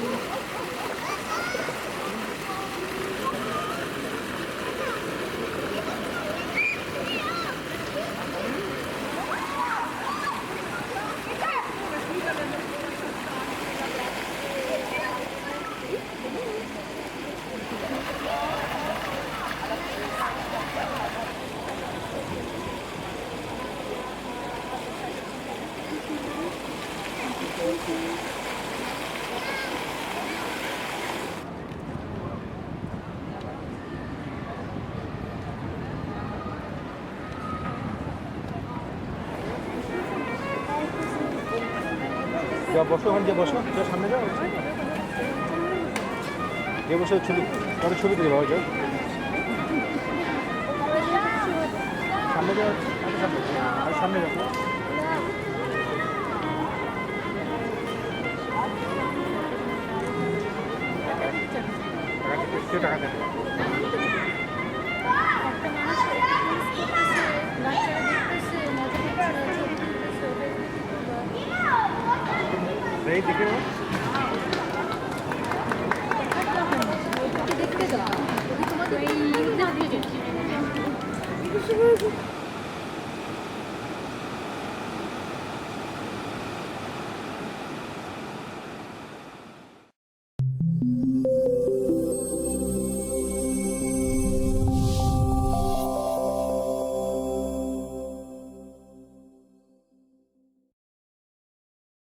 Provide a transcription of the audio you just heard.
যা বসো, ওখানে যে বসো, যা সামনে যাও, যে বসে ছবি পরে ছবি তুলে বাবা, যাও সামনে যাও, আর সামনে যাও। টাকা দেন এই দেখে দেখতে দাও তোমাদের